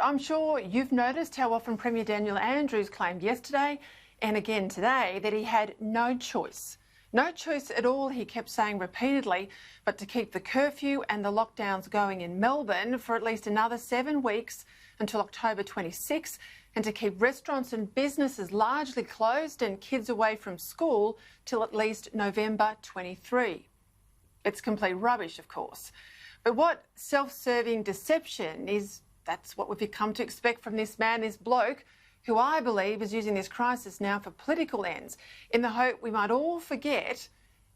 I'm sure you've noticed how often Premier Daniel Andrews claimed yesterday and again today that he had no choice. No choice at all, he kept saying repeatedly, but to keep the curfew and the lockdowns going in Melbourne for at least another 7 weeks until October 26, and to keep restaurants and businesses largely closed and kids away from school till at least November 23. It's complete rubbish, of course. But what self-serving deception is, that's what we've come to expect from this man, this bloke, who I believe is using this crisis now for political ends, in the hope we might all forget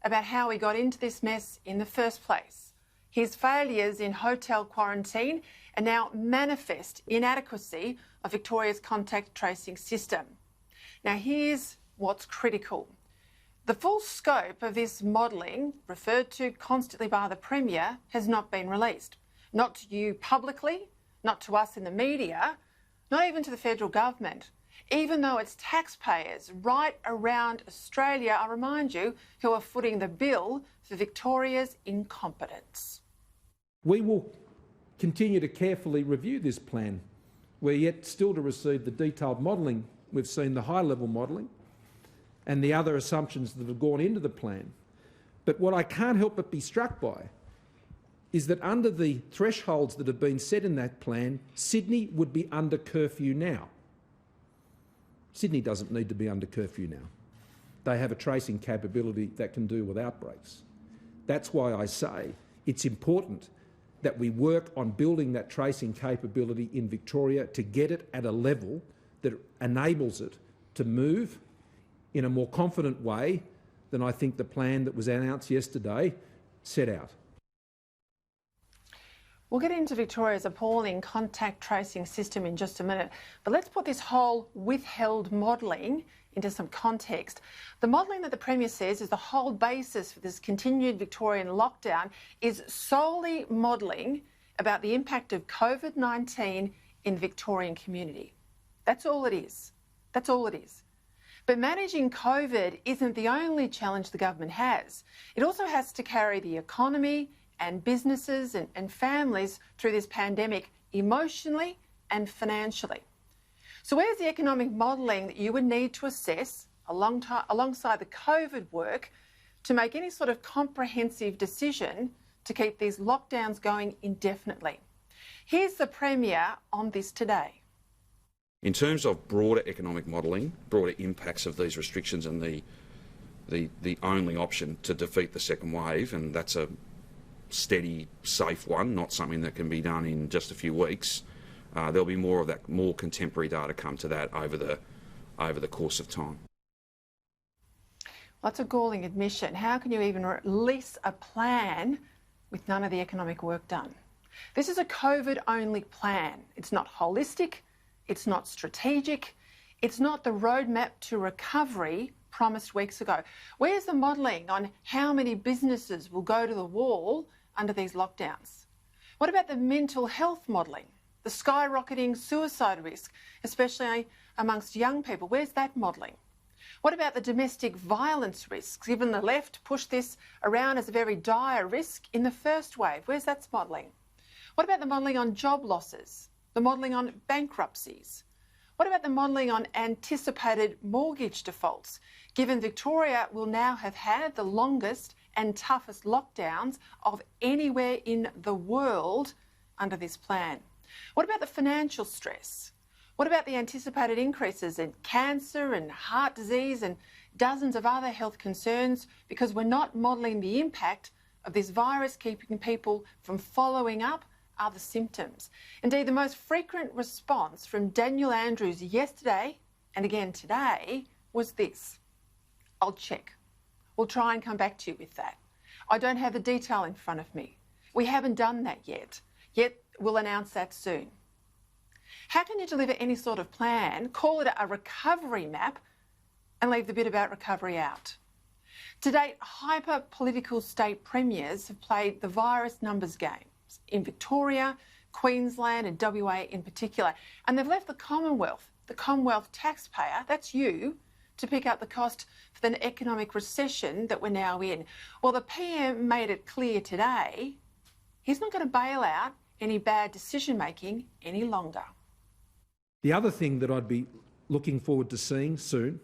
about how he got into this mess in the first place. His failures in hotel quarantine and now manifest inadequacy of Victoria's contact tracing system. Now here's what's critical. The full scope of this modelling, referred to constantly by the Premier, has not been released. Not to you publicly, not to us in the media, not even to the federal government, even though it's taxpayers right around Australia, I remind you, who are footing the bill for Victoria's incompetence. We will continue to carefully review this plan. We're yet still to receive the detailed modelling. We've seen the high-level modelling and the other assumptions that have gone into the plan. But what I can't help but be struck by is that under the thresholds that have been set in that plan, Sydney would be under curfew now. Sydney doesn't need to be under curfew now. They have a tracing capability that can deal with outbreaks. That's why I say it's important that we work on building that tracing capability in Victoria to get it at a level that enables it to move in a more confident way than I think the plan that was announced yesterday set out. We'll get into Victoria's appalling contact tracing system in just a minute, but let's put this whole withheld modelling into some context. The modelling that the Premier says is the whole basis for this continued Victorian lockdown is solely modelling about the impact of COVID-19 in the Victorian community. That's all it is. That's all it is. But managing COVID isn't the only challenge the government has. It also has to carry the economy and businesses and families through this pandemic emotionally and financially. So where's the economic modelling that you would need to assess alongside the COVID work to make any sort of comprehensive decision to keep these lockdowns going indefinitely? Here's the Premier on this today. In terms of broader economic modelling, broader impacts of these restrictions and the only option to defeat the second wave, and that's a steady, safe one, not something that can be done in just a few weeks, there'll be more of that, more contemporary data come to that over the course of time. Well, that's a galling admission. How can you even release a plan with none of the economic work done? This is a COVID-only plan. It's not holistic. It's not strategic. It's not the roadmap to recovery promised weeks ago. Where's the modelling on how many businesses will go to the wall under these lockdowns? What about the mental health modelling? The skyrocketing suicide risk, especially amongst young people. Where's that modelling? What about the domestic violence risks? Even the left pushed this around as a very dire risk in the first wave. Where's that modelling? What about the modelling on job losses? The modelling on bankruptcies? What about the modelling on anticipated mortgage defaults, given Victoria will now have had the longest and toughest lockdowns of anywhere in the world under this plan? What about the financial stress? What about the anticipated increases in cancer and heart disease and dozens of other health concerns, because we're not modelling the impact of this virus keeping people from following up other symptoms? Indeed, the most frequent response from Daniel Andrews yesterday and again today was this: I'll check. We'll try and come back to you with that. I don't have the detail in front of me. We haven't done that yet. Yet we'll announce that soon. How can you deliver any sort of plan, call it a recovery map, and leave the bit about recovery out? To date, hyper-political state premiers have played the virus numbers game in Victoria, Queensland and WA in particular, and they've left the Commonwealth taxpayer, that's you, to pick up the cost for the economic recession that we're now in. Well, the PM made it clear today he's not going to bail out any bad decision-making any longer. The other thing that I'd be looking forward to seeing soon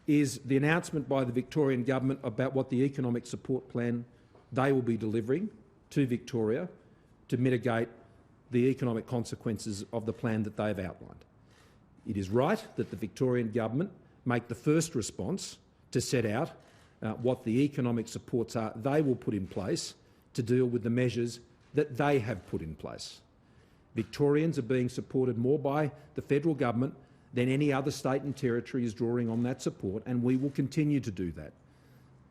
is the announcement by the Victorian government about what the economic support plan they will be delivering to Victoria to mitigate the economic consequences of the plan that they've outlined. It is right that the Victorian government make the first response to set out what the economic supports are they will put in place to deal with the measures that they have put in place. Victorians are being supported more by the federal government than any other state and territory is drawing on that support, and we will continue to do that.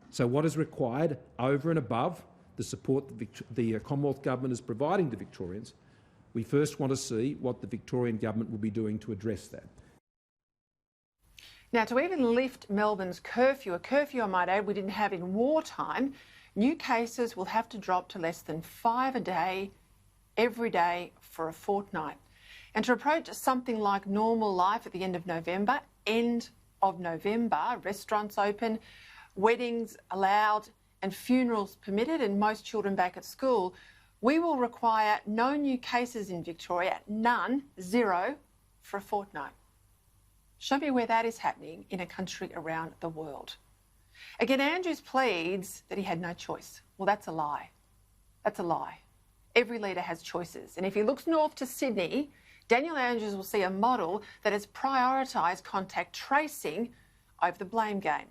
So what is required over and above the support the Commonwealth Government is providing to Victorians, we first want to see what the Victorian Government will be doing to address that. Now, to even lift Melbourne's curfew, a curfew I might add we didn't have in wartime, new cases will have to drop to less than 5 a day, every day for a fortnight. And to approach something like normal life at the end of November, restaurants open, weddings allowed and funerals permitted and most children back at school, we will require no new cases in Victoria, none, 0, for a fortnight. Show me where that is happening in a country around the world. Again, Andrews pleads that he had no choice. Well, that's a lie. That's a lie. Every leader has choices. And if he looks north to Sydney, Daniel Andrews will see a model that has prioritised contact tracing over the blame game.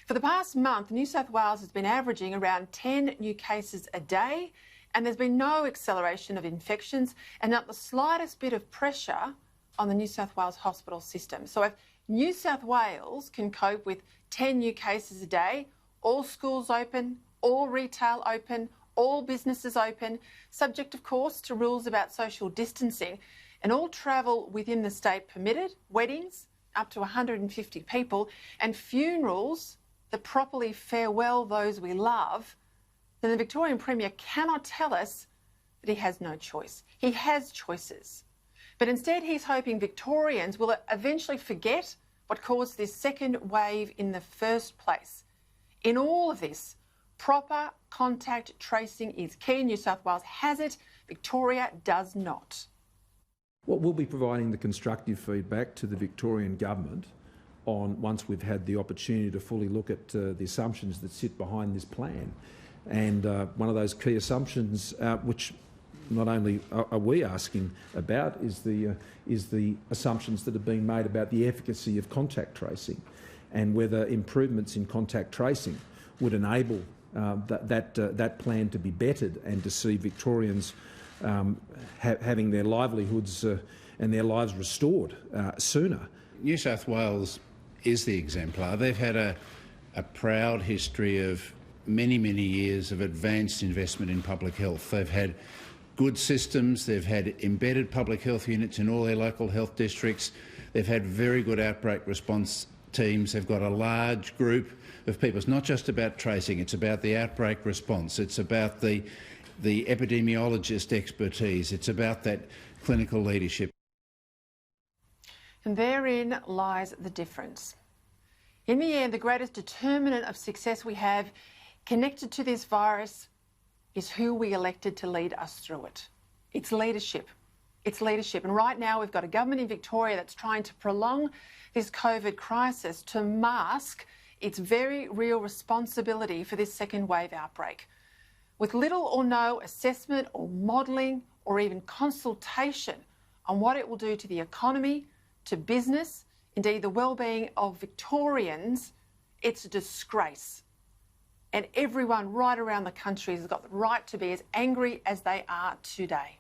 For the past month, New South Wales has been averaging around 10 new cases a day, and there's been no acceleration of infections and not the slightest bit of pressure on the New South Wales hospital system. So if New South Wales can cope with 10 new cases a day, all schools open, all retail open, all businesses open, subject of course to rules about social distancing, and all travel within the state permitted, weddings up to 150 people, and funerals that properly farewell those we love, then the Victorian Premier cannot tell us that he has no choice. He has choices. But instead he's hoping Victorians will eventually forget what caused this second wave in the first place. In all of this, proper contact tracing is key. New South Wales has it, Victoria does not. Well, we'll be providing the constructive feedback to the Victorian Government on once we've had the opportunity to fully look at the assumptions that sit behind this plan. And one of those key assumptions, which not only are we asking about, is the assumptions that have been made about the efficacy of contact tracing and whether improvements in contact tracing would enable that plan to be bettered and to see Victorians having their livelihoods and their lives restored sooner. New South Wales is the exemplar. They've had a proud history of many, many years of advanced investment in public health. They've had good systems, they've had embedded public health units in all their local health districts, they've had very good outbreak response teams, they've got a large group of people. It's not just about tracing, it's about the outbreak response, it's about the epidemiologist expertise, it's about that clinical leadership. And therein lies the difference. In the end, the greatest determinant of success we have connected to this virus is who we elected to lead us through it. It's leadership. It's leadership. And right now we've got a government in Victoria that's trying to prolong this COVID crisis to mask its very real responsibility for this second wave outbreak. With little or no assessment or modelling or even consultation on what it will do to the economy, to business, indeed the well-being of Victorians, it's a disgrace. And everyone right around the country has got the right to be as angry as they are today.